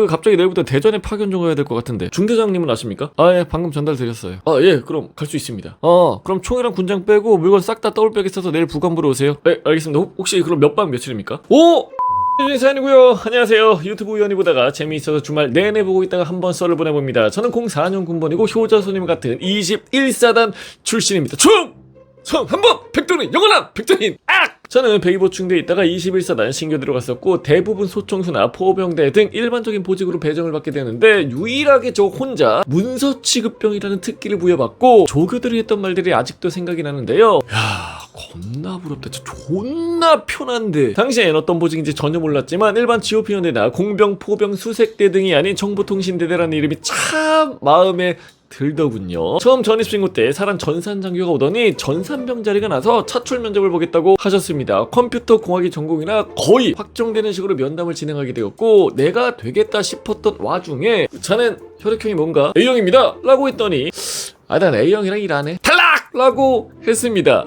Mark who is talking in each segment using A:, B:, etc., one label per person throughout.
A: 갑자기 내일부터 대전에 파견 좀 가야 될 것 같은데 중대장님은 아십니까? 예, 방금 전달드렸어요. 예, 그럼 갈 수 있습니다. 그럼 총이랑 군장 빼고 물건 싹 다 더블백에 써서 내일 부관부로 오세요. 네, 알겠습니다. 혹시 그럼 몇 박 며칠입니까? 사연이고요. 안녕하세요. 유튜브 우연히 보다가 재미있어서 주말 내내 보고 있다가 한번 썰을 보내봅니다. 저는 04년 군번이고 효자손님 같은 21사단 출신입니다. 성 한번 백도는 영원한 백도인 저는 백이보충대에 있다가 21사단 신교 들어갔었고 대부분 소총수나 포병대 등 일반적인 보직으로 배정을 받게 되는데 유일하게 저 혼자 문서 취급병이라는 특기를 부여받고 조교들이 했던 말들이 아직도 생각이 나는데요. 야, 겁나 부럽다. 진짜 존나 편한데 당시엔 어떤 보직인지 전혀 몰랐지만 일반 GOP연대나 공병, 포병, 수색대 등이 아닌 정보통신대대라는 이름이 참 마음에 들더군요. 처음 전입신고 때 사람 전산장교가 오더니 전산병 자리가 나서 차출 면접을 보겠다고 하셨습니다. 컴퓨터 공학이 전공이라 거의 확정되는 식으로 면담을 진행하게 되었고 내가 되겠다 싶었던 와중에 자넨 혈액형이 뭔가? A형입니다 라고 했더니 난 A형이랑 일 안 해 탈락! 라고 했습니다.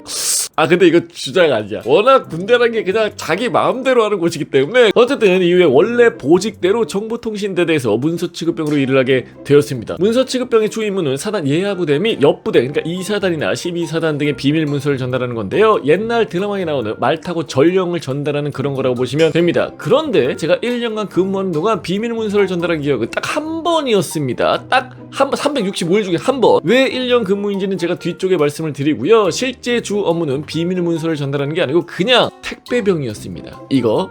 A: 근데 이거 주장 아니야. 워낙 군대란 게 그냥 자기 마음대로 하는 곳이기 때문에 어쨌든 이후에 원래 보직대로 정보통신대대에서 문서취급병으로 일을 하게 되었습니다. 문서취급병의 주 임무는 사단 예하부대 및 옆부대 그러니까 2사단이나 12사단 등의 비밀 문서를 전달하는 건데요. 옛날 드라마에 나오는 말 타고 전령을 전달하는 그런 거라고 보시면 됩니다. 그런데 제가 1년간 근무하는 동안 비밀 문서를 전달한 기억은 딱 한 번이었습니다. 딱 한 번, 365일 중에 한 번. 왜 1년 근무인지는 제가 뒤쪽에 말씀을 드리고요. 실제 주 업무는 비밀 문서를 전달하는 게 아니고 그냥 택배병이었습니다. 이거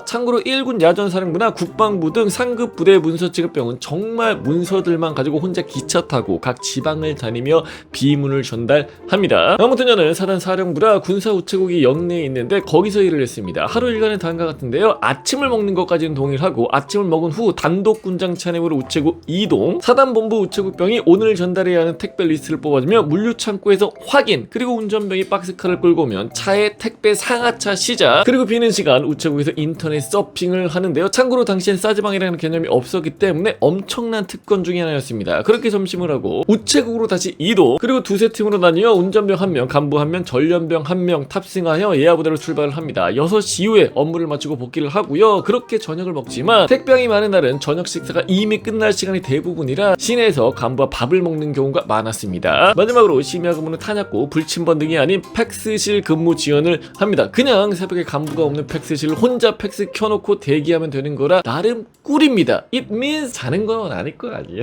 A: 참고로 1군 야전사령부나 국방부 등 상급 부대 문서 취급병은 정말 문서들만 가지고 혼자 기차 타고 각 지방을 다니며 비문을 전달합니다. 아무튼 저는 사단 사령부라 군사 우체국이 영내에 있는데 거기서 일을 했습니다. 하루 일과는 다음과 같은데요. 아침을 먹는 것까지는 동일하고 아침을 먹은 후 단독 군장 차림으로 우체국 이동, 사단본부 우체국병이 오늘 전달해야 하는 택배 리스트를 뽑아주며 물류창고에서 확인, 그리고 운전병이 박스카를 끌고 오면 차에 택배 상하차 시작, 그리고 비는 시간 우체국에서 인터넷 서핑을 하는데요. 참고로 당시엔 싸지방이라는 개념이 없었기 때문에 엄청난 특권 중에 하나였습니다. 그렇게 점심을 하고 우체국으로 다시 이동, 그리고 두세 팀으로 나뉘어 운전병 1명, 간부 1명, 전련병 1명 탑승하여 예하부대로 출발을 합니다. 6시 이후에 업무를 마치고 복귀를 하고요. 그렇게 저녁을 먹지만 택배량이 많은 날은 저녁 식사가 이미 끝날 시간이 대부분이라 시내에서 간부와 밥을 먹는 경우가 많았습니다. 마지막으로 심야 근무는 탄약고, 불침번 등이 아닌 팩스실 근무 지원을 합니다. 그냥 새벽에 간부가 없는 팩스실을 혼자 팩스 켜놓고 대기하면 되는 거라 나름 꿀입니다. It means 자는 건 아닐 거 아니에요.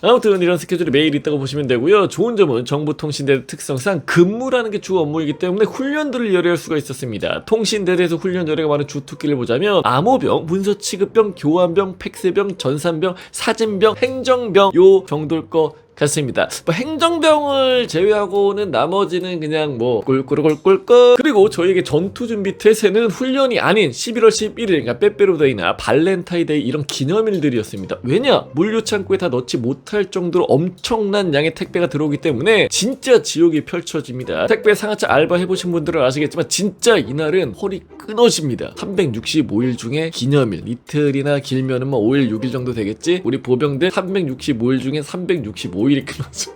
A: 아무튼 이런 스케줄이 매일 있다고 보시면 되고요. 좋은 점은 정보통신대 특성상 근무라는 게 주 업무이기 때문에 훈련들을 열애할 수가 있었습니다. 통신대대에서 훈련 열애가 많은 주특기를 보자면 암호병, 문서취급병, 교환병, 팩스병, 전산병, 사진병, 행정병 요 정도일 거 같습니다. 행정병을 제외하고는 나머지는 그냥 꿀꿀꿀꿀꿀. 그리고 저희에게 전투준비 태세는 훈련이 아닌 11월 11일 그러니까 빼빼로데이나 발렌타인데이 이런 기념일들이었습니다. 왜냐? 물류창고에 다 넣지 못할 정도로 엄청난 양의 택배가 들어오기 때문에 진짜 지옥이 펼쳐집니다. 택배 상하차 알바 해보신 분들은 아시겠지만 진짜 이날은 허리 끊어집니다. 365일 중에 기념일, 이틀이나 길면은 5일 6일 정도 되겠지? 우리 보병들 365일 중에 365일이 끊어져.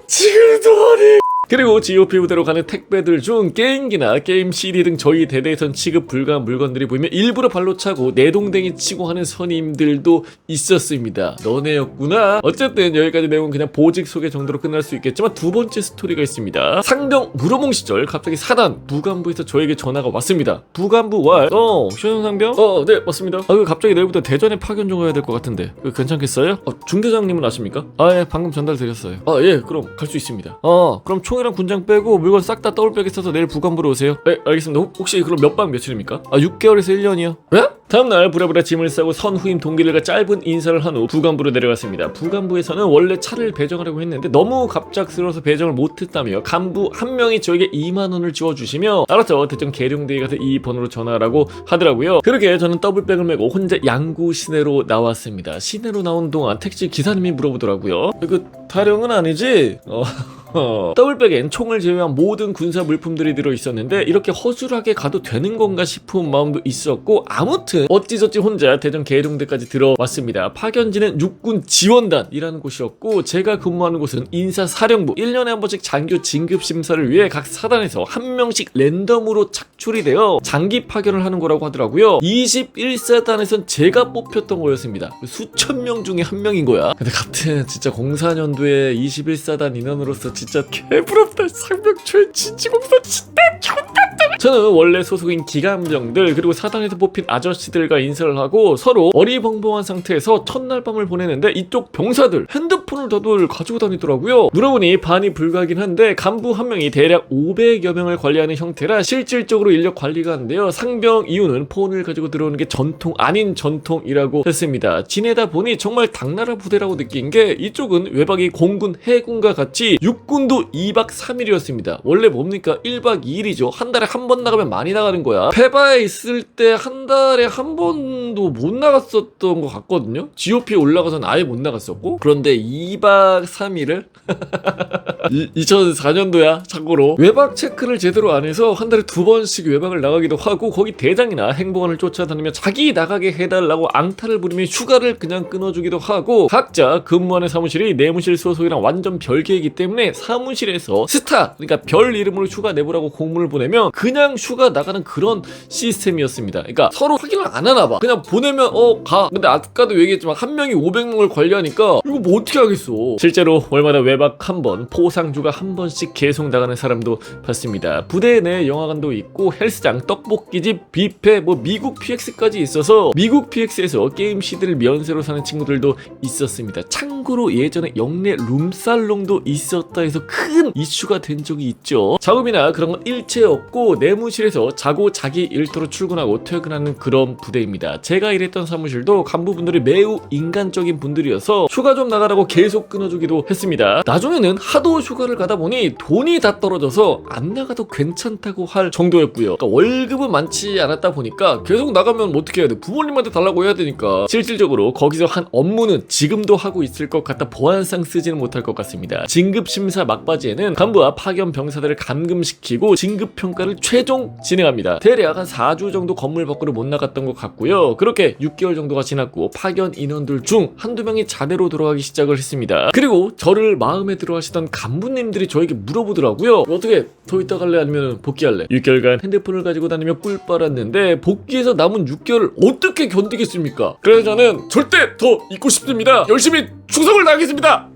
A: 지금도 허리. 그리고 GOP 부대로 가는 택배들 중 게임기나 게임 CD 등 저희 대대에선 취급 불가한 물건들이 보이면 일부러 발로 차고 내동댕이 치고 하는 선임들도 있었습니다. 너네였구나. 어쨌든 여기까지 내용은 그냥 보직 소개 정도로 끝날 수 있겠지만 두 번째 스토리가 있습니다. 상병 무로봉 시절 갑자기 사단 부간부에서 저에게 전화가 왔습니다. 부간부 왈. 쇼형 상병? 네 맞습니다. 갑자기 내일부터 대전에 파견 좀 가야 될 것 같은데 괜찮겠어요? 중대장님은 아십니까? 예, 방금 전달드렸어요. 예, 그럼 갈 수 있습니다. 그럼 총이랑 군장 빼고 물건 싹 다 더블백에 써서 내일 부관부로 오세요. 네 알겠습니다. 혹시 그럼 몇 박 며칠입니까? 6개월에서 1년이요. 왜? 다음날 부랴부랴 짐을 싸고 선후임 동기들과 짧은 인사를 한 후 부관부로 내려갔습니다. 부관부에서는 원래 차를 배정하려고 했는데 너무 갑작스러워서 배정을 못했다며 간부 한 명이 저에게 2만 원을 지워주시며 알았죠. 대전 계룡대에 가서 이 번호로 전화하라고 하더라고요. 그렇게 저는 더블백을 메고 혼자 양구 시내로 나왔습니다. 시내로 나온 동안 택시 기사님이 물어보더라고요. 타령은 아니지? 더블백엔 총을 제외한 모든 군사 물품들이 들어있었는데 이렇게 허술하게 가도 되는 건가 싶은 마음도 있었고, 아무튼 어찌저찌 혼자 대전 계룡대까지 들어왔습니다. 파견지는 육군 지원단이라는 곳이었고, 제가 근무하는 곳은 인사사령부. 1년에 한 번씩 장교 진급 심사를 위해 각 사단에서 한 명씩 랜덤으로 착출이 되어 장기 파견을 하는 거라고 하더라고요. 21사단에선 제가 뽑혔던 거였습니다. 수천 명 중에 한 명인 거야. 근데 같은 진짜 04년도에 21사단 인원으로서 진짜 개부럽다. 상병초에 진지공사 진짜 좋다. 저는 원래 소속인 기갑병들 그리고 사단에서 뽑힌 아저씨들과 인사를 하고 서로 어리벙벙한 상태에서 첫날 밤을 보내는데, 이쪽 병사들 핸드폰을 다들 가지고 다니더라고요. 물어보니 반이 불가하긴 한데 간부 한 명이 대략 500여 명을 관리하는 형태라 실질적으로 인력 관리가 안 돼요. 상병 이유는 폰을 가지고 들어오는 게 전통 아닌 전통이라고 했습니다. 지내다 보니 정말 당나라 부대라고 느낀 게, 이쪽은 외박이 공군 해군과 같이 육군도 2박 3일이었습니다. 원래 뭡니까 1박 2일이죠. 한 달에 한 번 나가면 많이 나가는 거야. 페바에 있을 때 한 달에 한 번도 못 나갔었던 것 같거든요. GOP에 올라가서는 아예 못 나갔었고, 그런데 2박 3일을 2004년도야 참고로 외박 체크를 제대로 안 해서 한 달에 2번씩 외박을 나가기도 하고, 거기 대장이나 행보관을 쫓아다니며 자기 나가게 해달라고 앙탈을 부리며 휴가를 그냥 끊어주기도 하고, 각자 근무하는 사무실이 내무실 소속이랑 완전 별개이기 때문에 사무실에서 스타, 그러니까 별 이름으로 휴가 내보라고 공문을 보내면 그냥 휴가 나가는 그런 시스템이었습니다. 그러니까 서로 확인을 안 하나 봐. 그냥 보내면 가. 근데 아까도 얘기했지만 한 명이 500명을 관리하니까 이거 뭐 어떻게 하겠어. 실제로 월마다 외박 한 번, 포상휴가 한 번씩 계속 나가는 사람도 봤습니다. 부대 내 영화관도 있고 헬스장, 떡볶이집, 뷔페, 미국 PX까지 있어서 미국 PX에서 게임 CD를 면세로 사는 친구들도 있었습니다. 참고로 예전에 영내 룸살롱도 있었다 해서 큰 이슈가 된 적이 있죠. 자금이나 그런 건 일체 없고 내무실에서 자고 자기 일터로 출근하고 퇴근하는 그런 부대입니다. 제가 일했던 사무실도 간부분들이 매우 인간적인 분들이어서 휴가 좀 나가라고 계속 끊어주기도 했습니다. 나중에는 하도 휴가를 가다 보니 돈이 다 떨어져서 안 나가도 괜찮다고 할 정도였고요. 그러니까 월급은 많지 않았다 보니까 계속 나가면 어떻게 해야 돼? 부모님한테 달라고 해야 되니까. 실질적으로 거기서 한 업무는 지금도 하고 있을 것 같다 보안상 쓰지는 못할 것 같습니다. 진급심사 막바지에는 간부와 파견 병사들을 감금시키고 진급평가를 최종 진행합니다. 대략 한 4주 정도 건물 밖으로 못 나갔던 것 같고요. 그렇게 6개월 정도가 지났고 파견 인원들 중 한두 명이 자대로 돌아가기 시작을 했습니다. 그리고 저를 마음에 들어 하시던 간부님들이 저에게 물어보더라고요. 어떻게 더 있다 갈래 아니면 복귀할래? 6개월간 핸드폰을 가지고 다니며 꿀 빨았는데 복귀해서 남은 6개월을 어떻게 견디겠습니까? 그래서 저는 절대 더 있고 싶습니다. 열심히 충성을 다하겠습니다.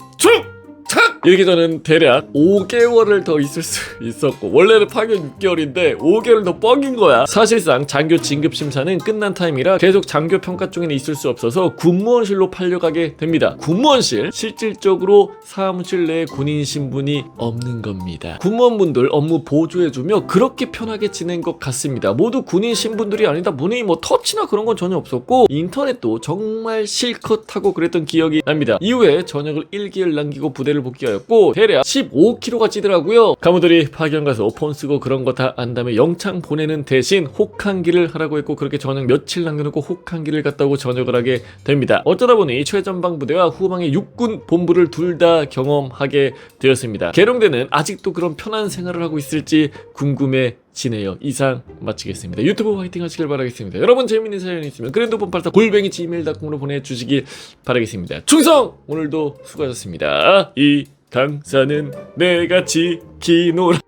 A: 이렇게 저는 대략 5개월을 더 있을 수 있었고, 원래는 파견 6개월인데 5개월 더 뻥인 거야. 사실상 장교 진급 심사는 끝난 타임이라 계속 장교 평가 중에는 있을 수 없어서 군무원실로 팔려가게 됩니다. 군무원실, 실질적으로 사무실 내에 군인 신분이 없는 겁니다. 군무원분들 업무 보조해주며 그렇게 편하게 지낸 것 같습니다. 모두 군인 신분들이 아니다 보니 터치나 그런 건 전혀 없었고 인터넷도 정말 실컷 하고 그랬던 기억이 납니다. 이후에 전역을 1개월 남기고 부대를 복귀하였고 대략 15kg가 찌더라고요. 간부들이 파견 가서 폰 쓰고 그런 거 다 안 다음에 영창 보내는 대신 혹한기를 하라고 했고, 그렇게 전역 며칠 남겨놓고 혹한기를 갔다 오고 전역을 하게 됩니다. 어쩌다 보니 최전방 부대와 후방의 육군 본부를 둘 다 경험하게 되었습니다. 계룡대는 아직도 그런 편한 생활을 하고 있을지 궁금해지네요. 이상 마치겠습니다. 유튜브 화이팅 하시길 바라겠습니다. 여러분 재밌는 사연이 있으면 그랜드폰84@gmail.com으로 보내주시길 바라겠습니다. 충성! 오늘도 수고하셨습니다. 이 강사는 내가 지키노라.